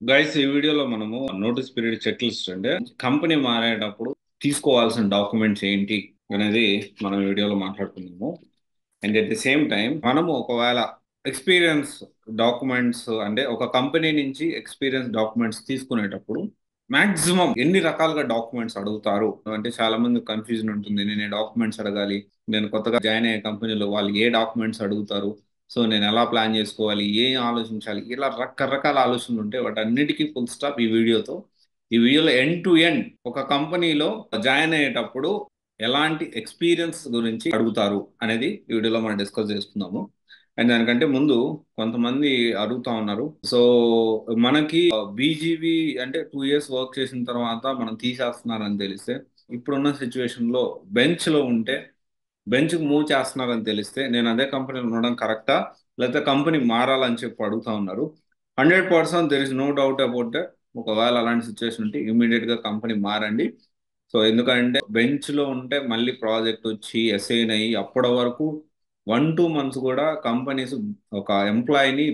Guys ఈ వీడియోలో మనము నోటీస్ పీరియడ్ చెక్ లిస్ట్ అంటే కంపెనీ మారేటప్పుడు తీసుకోవాల్సిన డాక్యుమెంట్స్ ఏంటి అనేది మనం ఈ వీడియోలో మాట్లాడుకున్నాము. And at the same time మనము ఒకవేళ ఎక్స్పీరియన్స్ డాక్యుమెంట్స్ అంటే ఒక కంపెనీ నుంచి ఎక్స్పీరియన్స్ డాక్యుమెంట్స్ తీసుకునేటప్పుడు మాక్సిమం ఎన్ని రకాలుగా డాక్యుమెంట్స్ అడుగుతారు అంటే చాలా మంది కన్ఫ్యూజన్ ఉంటుంది. నేను ఏ డాక్యుమెంట్స్ అడగాలి, నేను కొత్తగా జాయిన్ అయ్యే కంపెనీలో వాళ్ళు ఏ డాక్యుమెంట్స్ అడుగుతారు, సో నేను ఎలా ప్లాన్ చేసుకోవాలి, ఏం ఆలోచించాలి, ఇలా రకరకాల ఆలోచనలు ఉంటాయి. వాటి అన్నిటికీ ఫుల్ స్టాప్ ఈ వీడియోలో ఎండ్ టు ఎండ్ ఒక కంపెనీలో జాయిన్ అయ్యేటప్పుడు ఎలాంటి ఎక్స్పీరియన్స్ గురించి అడుగుతారు అనేది ఈ వీడియోలో మనం డిస్కస్ చేసుకుందాము. అండ్ దానికంటే ముందు కొంతమంది అడుగుతా ఉన్నారు, సో మనకి బీజీవీ అంటే 2 years వర్క్ చేసిన తర్వాత మనం తీసేస్తున్నారని తెలిస్తే, ఇప్పుడున్న సిచ్యువేషన్ లో బెంచ్ లో ఉంటే బెంచ్ మూవ్ చేస్తున్నారని తెలిస్తే నేను అదే కంపెనీలో ఉండడం కరెక్టా, లేకపోతే కంపెనీ మారాలని చెప్పి అడుగుతా ఉన్నారు. 100% there is no doubt about that. ఒకవేళ అలాంటి సిచ్యువేషన్ ఉంటే ఇమీడియట్ గా కంపెనీ మారండి. సో ఎందుకంటే బెంచ్ లో ఉంటే మళ్ళీ ప్రాజెక్ట్ వచ్చి అసైన్ అయ్యి అప్పటి వరకు 1-2 months కూడా కంపెనీస్ ఒక ఎంప్లాయీని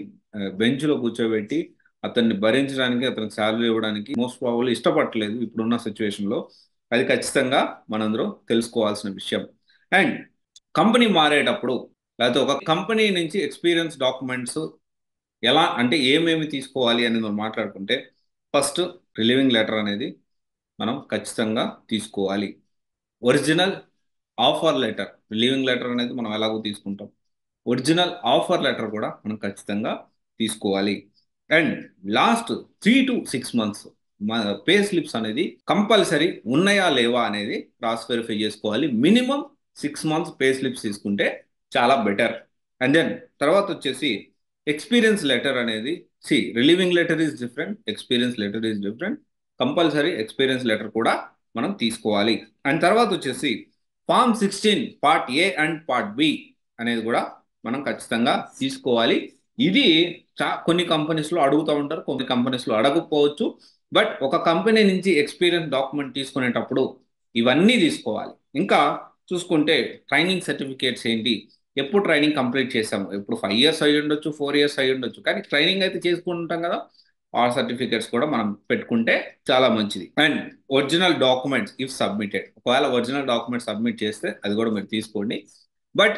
బెంచ్ లో కూర్చోబెట్టి అతన్ని భరించడానికి, అతనికి శాలరీ ఇవ్వడానికి మోస్ట్ ప్రాబబ్లీ ఇష్టపడట్లేదు ఇప్పుడున్న సిచ్యువేషన్ లో. అది ఖచ్చితంగా మనందరూ తెలుసుకోవాల్సిన విషయం. అండ్ కంపెనీ మారేటప్పుడు లేకపోతే ఒక కంపెనీ నుంచి ఎక్స్పీరియన్స్ డాక్యుమెంట్స్ ఎలా అంటే ఏమేమి తీసుకోవాలి అనేది మనం మాట్లాడుకుంటే, ఫస్ట్ రిలీవింగ్ లెటర్ అనేది మనం ఖచ్చితంగా తీసుకోవాలి. Original offer letter, relieving letter అనేది మనం ఎలాగో తీసుకుంటాం, ఒరిజినల్ ఆఫర్ లెటర్ కూడా మనం ఖచ్చితంగా తీసుకోవాలి. And last 3 to 6 months pay slips అనేది కంపల్సరీ ఉన్నాయా లేవా అనేది క్రాస్ వెరిఫై చేసుకోవాలి. మినిమం 6 months పే స్లిప్స్ తీసుకుంటే చాలా బెటర్. అండ్ దెన్ తర్వాత వచ్చేసి ఎక్స్పీరియన్స్ లెటర్ అనేది, relieving letter is different, experience letter is different. Compulsory experience letter కూడా మనం తీసుకోవాలి. అండ్ తర్వాత వచ్చేసి Form 16 part A and part B అనేది కూడా మనం ఖచ్చితంగా తీసుకోవాలి. ఇది కొన్ని కంపెనీస్లో అడుగుతూ ఉంటారు, కొన్ని కంపెనీస్లో అడగకపోవచ్చు. బట్ ఒక కంపెనీ నుంచి ఎక్స్పీరియన్స్ డాక్యుమెంట్ తీసుకునేటప్పుడు ఇవన్నీ తీసుకోవాలి. ఇంకా చూసుకుంటే ట్రైనింగ్ సర్టిఫికేట్స్ ఏంటి, ఎప్పుడు ట్రైనింగ్ కంప్లీట్ చేసాము, ఎప్పుడు 5 years అయ్యి ఉండొచ్చు, 4 years అయ్యి ఉండొచ్చు, కానీ ట్రైనింగ్ అయితే చేసుకుంటాం కదా, ఆ సర్టిఫికేట్స్ కూడా మనం పెట్టుకుంటే చాలా మంచిది. And original documents if submitted, ఒకవేళ ఒరిజినల్ డాక్యుమెంట్స్ సబ్మిట్ చేస్తే అది కూడా మీరు తీసుకోండి. బట్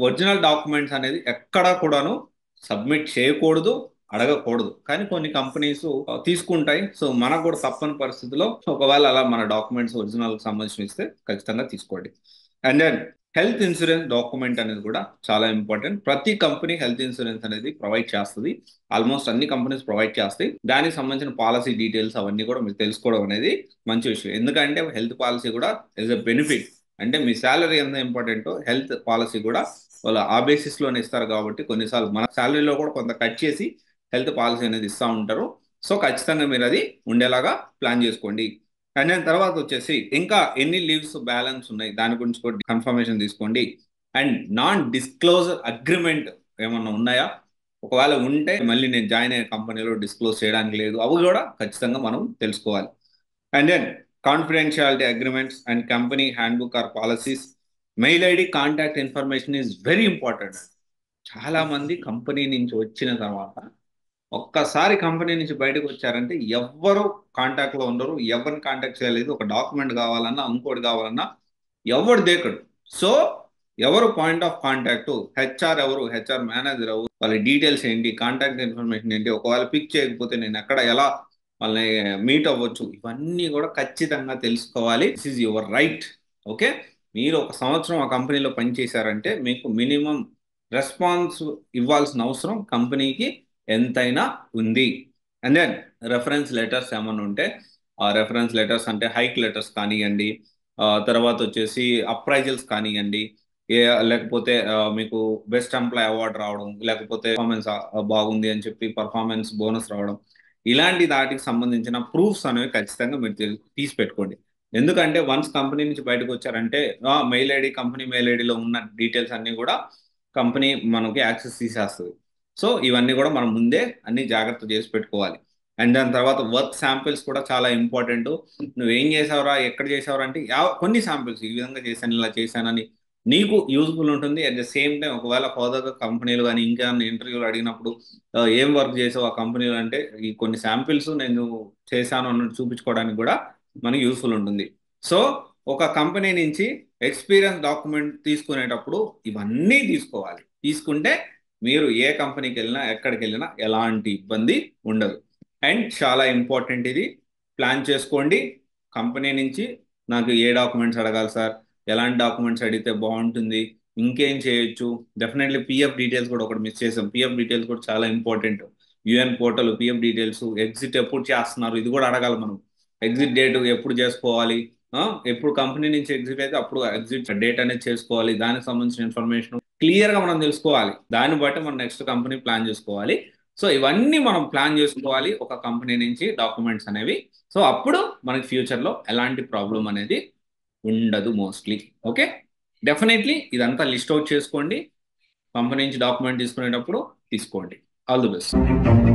ఒరిజినల్ డాక్యుమెంట్స్ అనేది ఎక్కడా కూడాను సబ్మిట్ చేయకూడదు, అడగకూడదు. కానీ కొన్ని కంపెనీస్ తీసుకుంటాయి. సో మనకు కూడా తప్పని పరిస్థితిలో ఒకవేళ అలా మన డాక్యుమెంట్స్ ఒరిజినల్ సంబంధించి ఇస్తే ఖచ్చితంగా తీసుకోండి. And then health insurance document అనేది కూడా చాలా ఇంపార్టెంట్. ప్రతి కంపెనీ హెల్త్ ఇన్సూరెన్స్ అనేది ప్రొవైడ్ చేస్తుంది. ఆల్మోస్ట్ అన్ని కంపెనీస్ ప్రొవైడ్ చేస్తాయి. దానికి సంబంధించిన పాలసీ డీటెయిల్స్ అవన్నీ కూడా మీరు తెలుసుకోవడం అనేది మంచి విషయం. ఎందుకంటే హెల్త్ పాలసీ కూడా ఇస్ ఎ బెనిఫిట్. అంటే మీ శాలరీ ఎంత ఇంపార్టెంటో హెల్త్ పాలసీ కూడా వాళ్ళు ఆ బేసిస్ లోనే ఇస్తారు. కాబట్టి కొన్నిసార్లు మన శాలరీలో కూడా కొంత కట్ చేసి హెల్త్ పాలసీ అనేది ఇస్తూ ఉంటారు. సో ఖచ్చితంగా మీరు అది ఉండేలాగా ప్లాన్ చేసుకోండి. అండ్ దాని తర్వాత వచ్చేసి ఇంకా ఎన్ని లీవ్స్ బ్యాలెన్స్ ఉన్నాయి దాని గురించి కూడా కన్ఫర్మేషన్ తీసుకోండి. అండ్ నాన్ డిస్క్లోజర్ అగ్రిమెంట్ ఏమన్నా ఉన్నాయా, ఒకవేళ ఉంటే మళ్ళీ నేను జాయిన్ అయ్యే కంపెనీలో డిస్క్లోజ్ చేయడానికి లేదు, అవి కూడా ఖచ్చితంగా మనం తెలుసుకోవాలి. And then confidentiality agreements and company handbook or policies. Mail ID contact information is very important. చాలా మంది కంపెనీ నుంచి వచ్చిన తర్వాత ఒక్కసారి కంపెనీ నుంచి బయటకు వచ్చారంటే ఎవ్వరు కాంటాక్ట్ లో ఉండరు, ఎవరిని కాంటాక్ట్ చేయలేదు. ఒక డాక్యుమెంట్ కావాలన్నా ఇంకోటి కావాలన్నా ఎవరు దేకడు. సో ఎవరు పాయింట్ ఆఫ్ కాంటాక్ట్, హెచ్ఆర్ ఎవరు, హెచ్ఆర్ మేనేజర్ ఎవరు, వాళ్ళ డీటెయిల్స్ ఏంటి, కాంటాక్ట్ ఇన్ఫర్మేషన్ ఏంటి, ఒకవేళ పిక్ చేయకపోతే నేను ఎక్కడ ఎలా వాళ్ళని మీట్ అవ్వచ్చు, ఇవన్నీ కూడా ఖచ్చితంగా తెలుసుకోవాలి. This is your right. Okay, మీరు ఒక సంవత్సరం ఆ కంపెనీలో పనిచేశారంటే మీకు మినిమం రెస్పాన్స్ ఇవ్వాల్సిన అవసరం కంపెనీకి ఎంతైనా ఉంది. అండ్ దెన్ రెఫరెన్స్ లెటర్స్ ఏమన్నా ఉంటే, ఆ రెఫరెన్స్ లెటర్స్ అంటే హైక్ లెటర్స్ కానివ్వండి, తర్వాత వచ్చేసి అప్రైజల్స్ కానివ్వండి, ఏ లేకపోతే మీకు బెస్ట్ ఎంప్లాయ్ అవార్డు రావడం, లేకపోతే పర్ఫార్మెన్స్ బాగుంది అని చెప్పి పర్ఫార్మెన్స్ బోనస్ రావడం, ఇలాంటి దాటికి సంబంధించిన ప్రూఫ్స్ అనేవి ఖచ్చితంగా మీరు తీసి పెట్టుకోండి. ఎందుకంటే వన్స్ కంపెనీ నుంచి బయటకు వచ్చారంటే మెయిల్ ఐడి, కంపెనీ మెయిల్ ఐడిలో ఉన్న డీటెయిల్స్ అన్నీ కూడా కంపెనీ మనకి యాక్సెస్ తీసేస్తుంది. సో ఇవన్నీ కూడా మనం ముందే అన్ని జాగ్రత్త చేసి పెట్టుకోవాలి. అండ్ దాని తర్వాత వర్క్ శాంపిల్స్ కూడా చాలా ఇంపార్టెంట్. నువ్వేం చేసావురా, ఎక్కడ చేసావురా అంటే కొన్ని శాంపిల్స్, ఈ విధంగా చేశాను, ఇలా చేశానని నీకు యూజ్ఫుల్ ఉంటుంది. అట్ ద సేమ్ టైం ఒకవేళ ఫర్దర్గా కంపెనీలు కానీ ఇంకా ఇంటర్వ్యూలు అడిగినప్పుడు ఏం వర్క్ చేసావు ఆ కంపెనీలు అంటే ఈ కొన్ని శాంపిల్స్ నేను చేశాను అన్నట్టు చూపించుకోవడానికి కూడా మనకి యూస్ఫుల్ ఉంటుంది. సో ఒక కంపెనీ నుంచి ఎక్స్పీరియన్స్ డాక్యుమెంట్ తీసుకునేటప్పుడు ఇవన్నీ తీసుకోవాలి. తీసుకుంటే మీరు ఏ కంపెనీకి వెళ్ళినా ఎక్కడికి వెళ్ళినా ఎలాంటి ఇబ్బంది ఉండదు. అండ్ చాలా ఇంపార్టెంట్ ఇది, ప్లాన్ చేసుకోండి. కంపెనీ నుంచి నాకు ఏ డాక్యుమెంట్స్ అడగాలి సార్, ఎలాంటి డాక్యుమెంట్స్ అడిగితే బాగుంటుంది, ఇంకేం చేయొచ్చు. డెఫినెట్లీ పిఎఫ్ డీటెయిల్స్ కూడా ఒకటి మిస్ చేసాం. పిఎఫ్ డీటెయిల్స్ కూడా చాలా important. UN portal PF details, exit ఎప్పుడు చేస్తున్నారు ఇది కూడా అడగాలి మనం. ఎగ్జిట్ డేట్ ఎప్పుడు చేసుకోవాలి, ఆ, ఎప్పుడు కంపెనీ నుంచి ఎగ్జిట్ అయితే అప్పుడు ఎగ్జిట్ డేట్ అనేది చేసుకోవాలి. దానికి సంబంధించిన ఇన్ఫర్మేషన్ క్లియర్ గా మనం తెలుసుకోవాలి. దాన్ని బట్టి మనం నెక్స్ట్ కంపెనీ ప్లాన్ చేసుకోవాలి. సో ఇవన్నీ మనం ప్లాన్ చేసుకోవాలి ఒక కంపెనీ నుంచి డాక్యుమెంట్స్ అనేవి. సో అప్పుడు మనకి ఫ్యూచర్ లో ఎలాంటి ప్రాబ్లం అనేది ఉండదు మోస్ట్లీ. ఓకే, డెఫినెట్లీ ఇదంతా లిస్ట్ అవుట్ చేసుకోండి. కంపెనీ నుంచి డాక్యుమెంట్ తీసుకునేటప్పుడు తీసుకోండి. All the best.